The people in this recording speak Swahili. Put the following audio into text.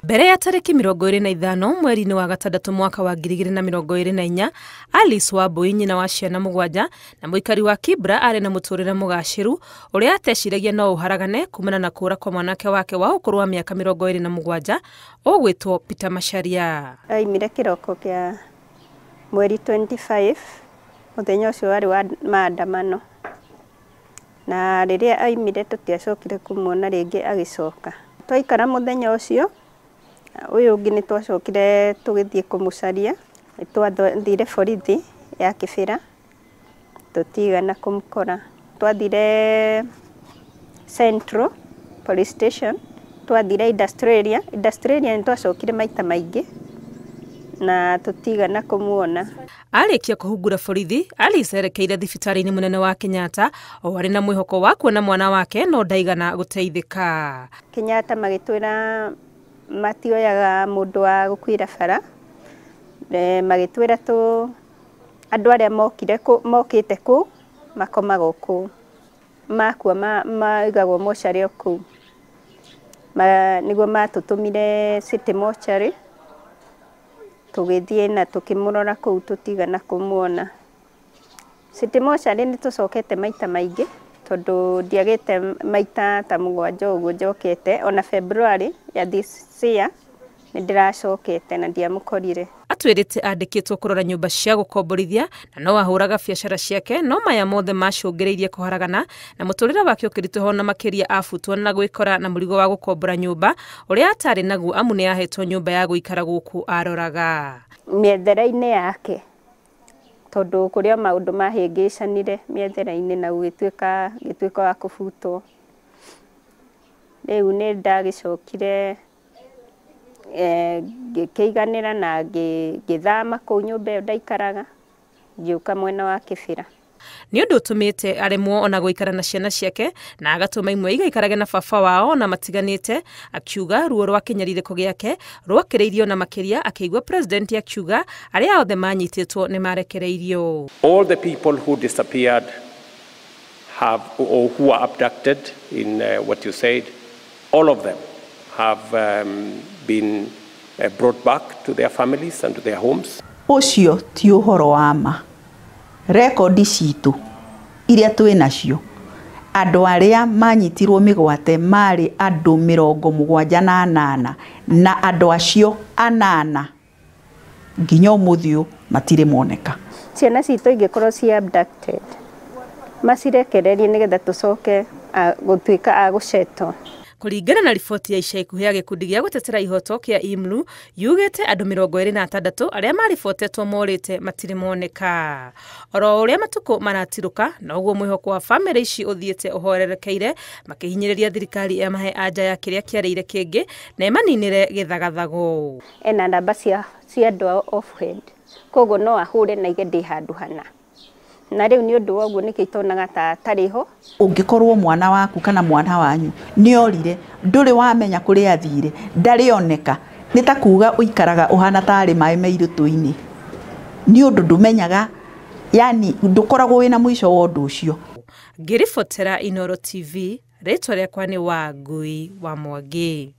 Mbere ya tariki 25 mweri-inĩ wa gatandatũ mwaka wa 2024, Alice Wambui nyina wa ciana mũgwanja na mũikari wa Kibra arĩ na mũtũrĩre mũgaciru ũrĩa ateciragia no ũharagane kumana na kũra kwa mwanake wake wa ũkũrũ wa mĩaka 27 ũgwĩtwo Peter Macharia. Aimire kĩroko kĩa mweri 25 mũthenya ũcio warĩ wa maandamano, na rĩrĩa aimire tũtiacokire kumuona rĩngĩ agĩcoka. Twaikara mũthenya ũcio ũyũ ũngĩ nĩ twacokire tũgĩthiĩ kũmũcaria, twathire borithi ya Kĩbĩra tũtigana kũmũkora. Twathire Central Police Station, twathire Industrial nĩ twacokire maita maingĩ na tũtigana kũmuona. Arĩkia kũhungura borithi, Alice erekeire thibitarĩ-inĩ mũnene wa Kenyatta o arĩ na mwĩhoko wa kuona mwana wake no ndaigana gũteithĩka. Kenyatta magĩtwĩra matioyaga mũndũ wa gũkuĩra bara, magĩtwĩra andũ arĩa mokĩte kũu makomaga kũu, makua maigagwo mocarĩ kũu. Nĩguo matũtũmire City Mortuary, tũgĩthiĩ na tũkĩmũrora kũu tũtigana kũmuona. City Mortuary nĩ tũcokete maita maingĩ tondũ ndiagĩte maita ta 7 ũguo njokete. Ona February ya this year nĩ ndĩracokete na ndiamũkorire. Atwĩrĩte andĩkĩtwo kũrora nyũmba cia gũkomborithia na no ahũraga biacara ciake, no maya mothe macũngĩrĩirie kũharagana na mũtũrĩre wake ũkĩritũha na makĩria abutwo na gwĩkora na mũrigo wa gũkombora nyũmba ũrĩa atarĩ naguo amu nĩ ahetwo nyũmba ya gũikara gũkũ aroraga. Mĩethera-inĩ yake tondũ kũrĩa maũndũ mahĩngĩcanire mĩethera-inĩ na gĩtuĩka wa kũbutwo. Rĩu nĩ ndagĩcokire ngĩkĩiganĩra na ngĩthama kũu nyũmba ĩyo ndaikaraga, ngĩũka mwena wa Kĩbĩra. Nĩ ũndũ ũtũmĩte aremwo ona gũikara na ciana ciake na agatũma imwe igaikarage na baba wao na matiganĩte, akiuga ruo rwa kĩnyarirĩko gĩake rwakĩrĩirio na makĩria, akĩigua president akiuga arĩa othe manyitĩtwo nĩ marekereirio. All the people who disappeared or who were abducted in what you said, all of them have been brought back to their families and to their homes. Ũcio ti ũhoro wa ma. Rekodi citũ iria twĩ nacio, andũ arĩa manyitirwo mĩgwate marĩ andũ 78 na andũ acio 8 nginya ũmũthĩ matirĩ moneka. Ciana citũ ingĩkorwo ci abducted, macirekererie nĩgetha tũcoke gũtuĩka a gũcetwo. Kũringana na riboti ya ica ikuhĩ ya gĩkundi gĩa gũtetera ihoto kĩa IMLU, yugĩte andũ 26 arĩa maribotetwo morĩte matirĩ moneka. Oro ũrĩa matukũ maratirũka, na ũguo mwĩhoko wa bamĩrĩ ici ũthiĩte ũhorerekeire, makĩhinyĩrĩria thirikari ya mahe anja ya kĩrĩa kĩarĩire kĩngĩ na ĩmaninĩre gĩthagathago. Ena namba cia andũ off head, koguo no ahũre na igende handũ hana. Na rĩu nĩ ũndũ woguo nĩkĩ itonaga ta tarĩ ho. Ũngĩkorwo mwana waku kana mwana wanyu nĩ orire, ndũrĩ wamenya kũrĩa athire, ndarĩ oneka, nĩ ta kuuga ũikaraga ũhana tarĩ maĩ meirũtũ-inĩ. Nĩ ũndũ ndũmenyaga, yani ndũkoragwo wĩna mũico wa ũndũ ũcio. Ngĩribotera Inooro TV, rĩtwa rĩakwa nĩ Wangui wa Mwangi.